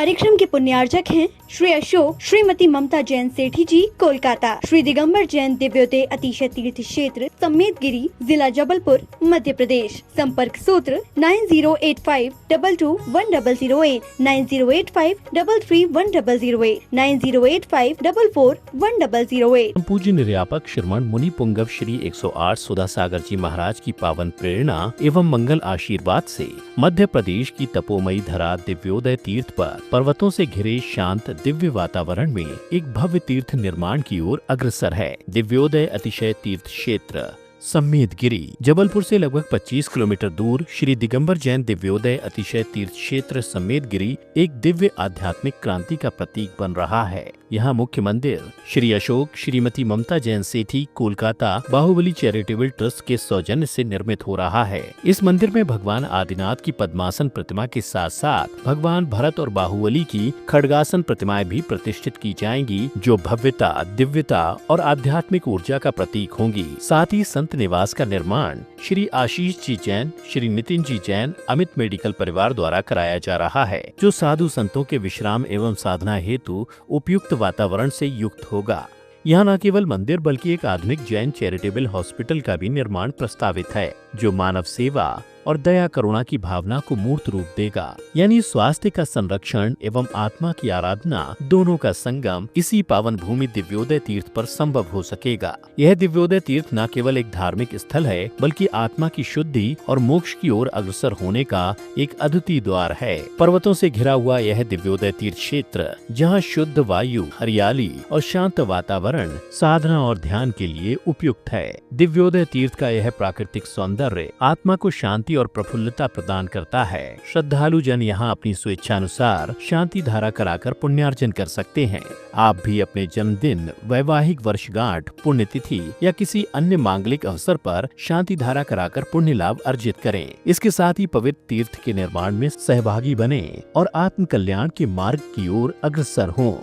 कार्यक्रम के पुण्यार्चक हैं श्री अशोक श्रीमती ममता जैन सेठी जी, कोलकाता। श्री दिगंबर जैन दिव्योदय अतिशय तीर्थ क्षेत्र समेतगिरी, जिला जबलपुर, मध्य प्रदेश। संपर्क सूत्र 9085221008, 9085331008, 9085441008। पूज्य निर्यापक श्रमण मुनि पुंगव श्री 108 सुधा सागर जी महाराज की पावन प्रेरणा एवं मंगल आशीर्वाद से मध्य प्रदेश की तपोमयी धरा दिव्योदय तीर्थ पर पर्वतों से घिरे शांत दिव्य वातावरण में एक भव्य तीर्थ निर्माण की ओर अग्रसर है। दिव्योदय अतिशय तीर्थ क्षेत्र समेतगिरी जबलपुर से लगभग 25 किलोमीटर दूर श्री दिगंबर जैन दिव्योदय अतिशय तीर्थ क्षेत्र समेतगिरी एक दिव्य आध्यात्मिक क्रांति का प्रतीक बन रहा है। यहाँ मुख्य मंदिर श्री अशोक श्रीमती ममता जैन सेठी, कोलकाता बाहुबली चैरिटेबल ट्रस्ट के सौजन्य से निर्मित हो रहा है। इस मंदिर में भगवान आदिनाथ की पद्मासन प्रतिमा के साथ साथ भगवान भरत और बाहुबली की खड्गासन प्रतिमाएं भी प्रतिष्ठित की जाएंगी, जो भव्यता, दिव्यता और आध्यात्मिक ऊर्जा का प्रतीक होंगी। साथ ही संत निवास का निर्माण श्री आशीष जी जैन, श्री नितिन जी जैन अमित मेडिकल परिवार द्वारा कराया जा रहा है, जो साधु संतों के विश्राम एवं साधना हेतु उपयुक्त वातावरण से युक्त होगा। यहाँ न केवल मंदिर बल्कि एक आधुनिक जैन चैरिटेबल हॉस्पिटल का भी निर्माण प्रस्तावित है, जो मानव सेवा और दया करुणा की भावना को मूर्त रूप देगा। यानी स्वास्थ्य का संरक्षण एवं आत्मा की आराधना दोनों का संगम इसी पावन भूमि दिव्योदय तीर्थ पर संभव हो सकेगा। यह दिव्योदय तीर्थ न केवल एक धार्मिक स्थल है बल्कि आत्मा की शुद्धि और मोक्ष की ओर अग्रसर होने का एक अद्वितीय द्वार है। पर्वतों से घिरा हुआ यह दिव्योदय तीर्थ क्षेत्र, जहाँ शुद्ध वायु, हरियाली और शांत वातावरण साधना और ध्यान के लिए उपयुक्त है। दिव्योदय तीर्थ का यह प्राकृतिक सौंदर्य आत्मा को शांति और प्रफुल्लता प्रदान करता है। श्रद्धालु जन यहाँ अपनी स्वेच्छानुसार शांति धारा कराकर पुण्यार्जन कर सकते हैं। आप भी अपने जन्मदिन, वैवाहिक वर्षगांठ, पुण्यतिथि या किसी अन्य मांगलिक अवसर पर शांति धारा कराकर पुण्य लाभ अर्जित करें। इसके साथ ही पवित्र तीर्थ के निर्माण में सहभागी बने और आत्म कल्याण के मार्ग की ओर अग्रसर हों।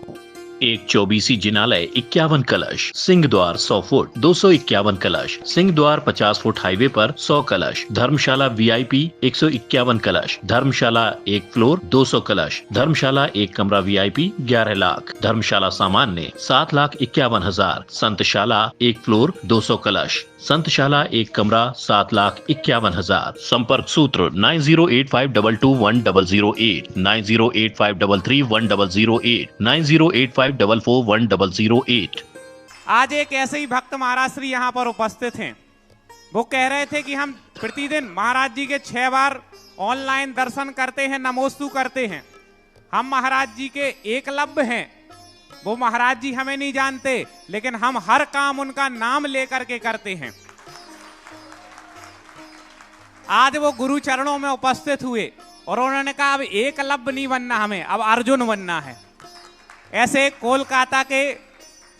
एक 24 जिनालय 51 कलश, सिंह द्वार 100 फुट 251 कलश, सिंह द्वार 50 फुट हाईवे पर 100 कलश, धर्मशाला VIP 151 कलश, धर्मशाला 1 फ्लोर 200 कलश, धर्मशाला 1 कमरा VIP 11 लाख, धर्मशाला सामान्य 7,51,000, संतशाला 1 फ्लोर 200 कलश, संतशाला 1 कमरा 7,51,000। संपर्क सूत्र 9085221008, 9085331008, 9085441008। आज एक ऐसे ही भक्त महाराज श्री यहाँ पर उपस्थित हैं। वो कह रहे थे कि हम प्रतिदिन महाराज जी के 6 बार ऑनलाइन दर्शन करते हैं, नमोस्तु करते हैं। हम महाराज जी के एकलव्य हैं। वो महाराज जी हमें नहीं जानते, लेकिन हम हर काम उनका नाम लेकर के करते हैं। आज वो गुरु चरणों में उपस्थित हुए और उन्होंने कहा अब एकलव्य नहीं बनना, हमें अब अर्जुन बनना है। ऐसे कोलकाता के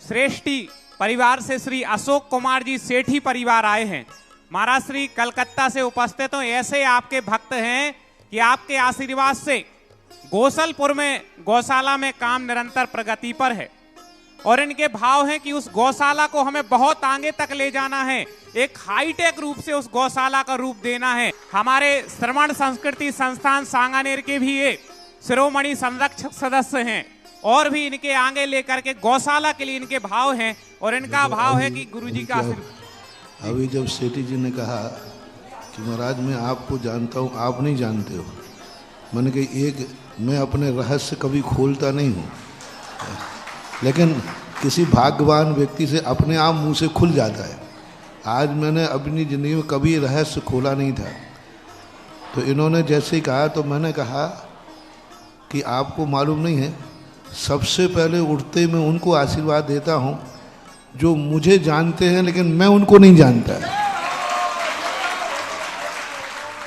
श्रेष्ठी परिवार से श्री अशोक कुमार जी सेठी परिवार आए हैं। महाराज श्री कलकत्ता से उपस्थित हो। ऐसे आपके भक्त हैं कि आपके आशीर्वाद से गोसलपुर में गौशाला में काम निरंतर प्रगति पर है और इनके भाव हैं कि उस गौशाला को हमें बहुत आगे तक ले जाना है, एक हाईटेक रूप से उस गौशाला का रूप देना है। हमारे श्रमण संस्कृति संस्थान सांगानेर के भी ये शिरोमणि संरक्षक सदस्य हैं और भी इनके आगे लेकर के गौशाला के लिए इनके भाव हैं और इनका भाव है कि गुरुजी का आशीर्वाद। अभी जब सेठी जी ने कहा कि महाराज मैं आपको जानता हूँ, आप नहीं जानते हो, मैंने कहा मैं अपने रहस्य कभी खोलता नहीं हूँ, लेकिन किसी भाग्यवान व्यक्ति से अपने आप मुंह से खुल जाता है। आज मैंने अपनी ज़िंदगी में कभी रहस्य खोला नहीं था, तो इन्होंने जैसे ही कहा तो मैंने कहा कि आपको मालूम नहीं है, सबसे पहले उठते मैं उनको आशीर्वाद देता हूँ जो मुझे जानते हैं लेकिन मैं उनको नहीं जानता।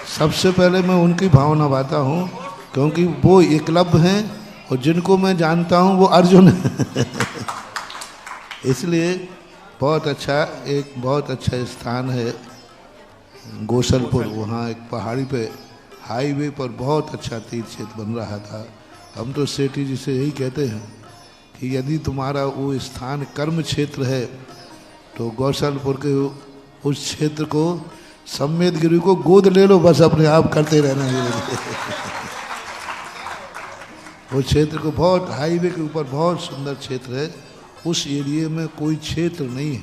सबसे पहले मैं उनकी भावना बाता हूँ, क्योंकि वो एकलव्य हैं और जिनको मैं जानता हूँ वो अर्जुन है। इसलिए बहुत अच्छा स्थान है गोसलपुर। वहाँ एक पहाड़ी पे हाईवे पर बहुत अच्छा तीर्थ क्षेत्र बन रहा था। हम तो सेठी जी से यही कहते हैं कि यदि तुम्हारा वो स्थान कर्म क्षेत्र है तो गोसलपुर के उस क्षेत्र को, समेतगिरी को गोद ले लो, बस अपने आप करते रहना। वो क्षेत्र को बहुत हाईवे के ऊपर बहुत सुंदर क्षेत्र है, उस एरिया में कोई क्षेत्र नहीं है।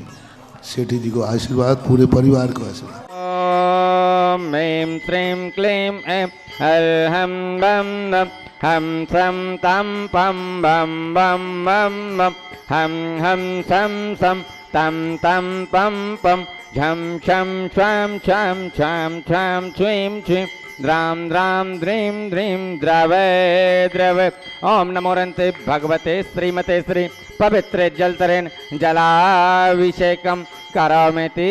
सेठी जी को आशीर्वाद, पूरे परिवार को आशीर्वाद। ओम ऐं त्रीं क्लीं ऐं हर हम बम बम हम सम तम पम बम बम बम बम हम सम सम तम तम पम पम झम छम छम छम छम छम छ्वीं छ्वीं द्राम द्राम द्रीं द्रीं द्रवे द्रवे। ओम नमोरन्ते भगवते श्रीमते श्री पवित्रे जलतरेण जलाभिषेकम करोमीति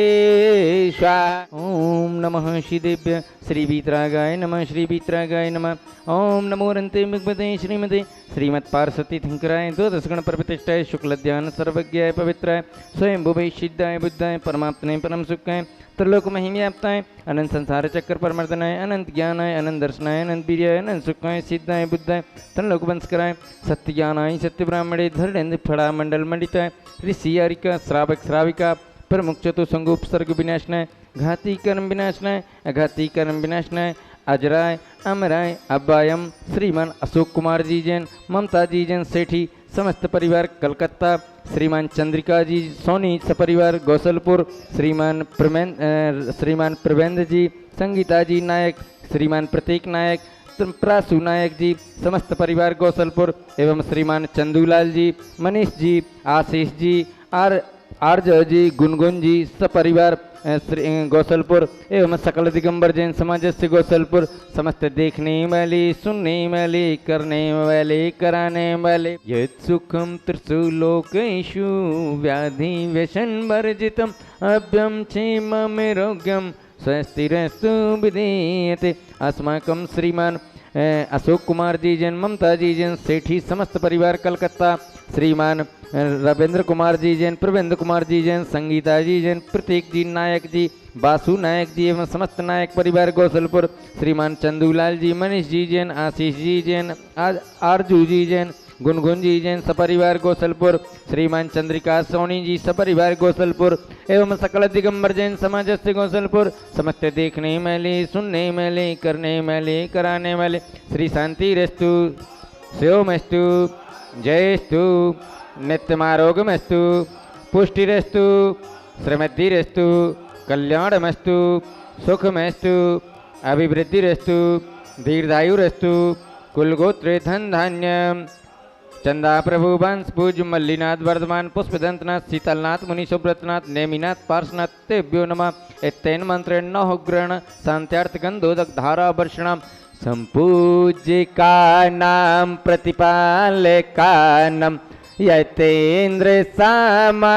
स्वाहा। ओम नमः श्रीदेव्य श्री वीतरागाय नमः, श्री वीतरागाय नमः। ओम नमोरन्ते भगवते श्रीमते श्रीमत्पार्वती थिंकराय द्वादश गण प्रतिष्ठाय शुक्ल ध्यान सर्वज्ञाय पवित्राय स्वयं भुवे सिद्धाय बुद्धाय परमात्मने परम सुखाय त्रिलोक महिम्याप्ताय अनंत संसार चक्र परमर्दनाय अनंत ज्ञानाय अनंत दर्शनाय अनंत वीर्याय अनंत सुखाय सिद्धाय बुद्धाय त्रिलोक वंशकराय सत्य ज्ञानाय सत्य ब्राह्मणे धरणेन्द्र फड़ा मंडल मंडिताय ऋषि आरिका श्रावक श्राविका प्रमुख चतुसंगोप सर्ग विनाशनाय घाती कर्म विनाशनाय अघाती कर्म विनाशनाय अजराय अमराय अब्बायम श्रीमान अशोक कुमार जी जैन, ममता जी जैन सेठी समस्त परिवार कलकत्ता, श्रीमान चंद्रिका जी सोनी सपरिवार गौसलपुर, श्रीमान प्रवेंद्र जी, संगीता जी नायक, श्रीमान प्रतीक नायक, प्रासु नायक जी समस्त परिवार गौसलपुर एवं श्रीमान चंदूलाल जी, मनीष जी, आशीष जी, आर्ज जी, गुनगुन जी सपरिवार गौसलपुर एवं सकल दिगंबर जैन समाज से गौसलपुर, समस्त देखने वाले सुनने वाले करने वाले कराने वाले। यत् सुखम त्रिशूलोकेषु व्याधि व्यसन वर्जितम अभ्यम क्षेममेरोग्यम स्वस्तिरस्तु विधीयते। अस्माकं श्रीमान अशोक कुमार जी जैन, ममता जी जैन सेठी समस्त परिवार कलकत्ता, श्रीमान रविंद्र कुमार जी जैन, प्रवेंद्र कुमार जी जैन, संगीता जी जैन, प्रतीक जी नायक जी, बासु नायक जी एवं समस्त नायक परिवार गौसलपुर, श्रीमान चंदूलाल जी, मनीष जी जैन, आशीष जी जैन, आरजू जी जैन, गुनगुन जी जैन सपरिवार गौसलपुर, श्रीमान चंद्रिका सोनी जी सपरिवार गौसलपुर एवं सकल दिगंबर जैन समाज से गौसलपुर, समस्त देखने वाले सुनने वाले करने वाले कराने वाले। श्री शांति रेस्तु शिवमस्तु जयस्तु नित्यमारोग्यमस्तु पुष्टिरेस्तु श्रीमद्धिरेस्तु कल्याणमस्तु सुखमस्तु अभिवृद्धिरेस्तु दीर्घायुरेस्तु कुलगोत्रे धन धान्यम। चंदा प्रभु वंश पूज मल्लीनाथ वर्धमान पुष्पदंतनाथ शीतलनाथ मुनि सुब्रतनाथ नेमिनाथ पार्श्वनाथ तेभ्यो नमः। एतेन मंत्रेण नौ ग्रहण शांत्यार्थ गंधोदक धारा वर्षणाम संपूज्य का नाम प्रतिपालका नम यतेन्द्र सामा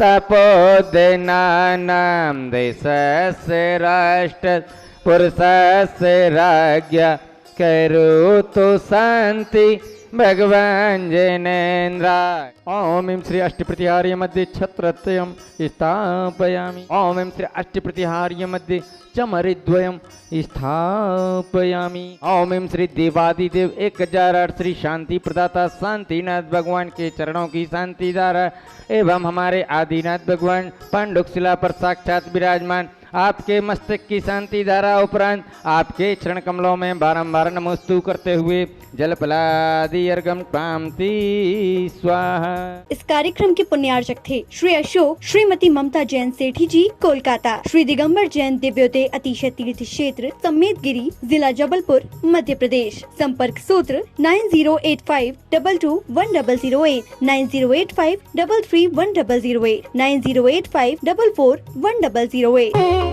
तपोदनानाम देशस्य राष्ट्र पुरुषस्य राज्ञा करो तो शांति भगवान जैनेन्द्राय। ओम ऐं श्री अष्टप्रतिहार्य मध्ये छत्रत्रयं स्थापयामि। ओम ऐं श्री अष्टप्रतिहार्य मध्ये चमरिद्वयं स्थापयामि। ओम ऐं श्री देवादिदेव 1008 श्री शांति प्रदाता शांतिनाथ भगवान के चरणों की शांति धारा एवं हमारे आदिनाथ भगवान पांडुक शिला पर साक्षात विराजमान आपके मस्तक की शांति धारा उपरांत आपके चरण कमलों में बारंबार नमोस्तु करते हुए जलपलादि अर्घम पामती स्वाहा। इस कार्यक्रम के पुण्यार्चक थे श्री अशोक श्रीमती ममता जैन सेठी जी कोलकाता, श्री दिगंबर जैन दिव्योदय अतिशय तीर्थ क्षेत्र समेतगिरी जिला जबलपुर मध्य प्रदेश। संपर्क सूत्र 9085221008 9085331008 9085441008।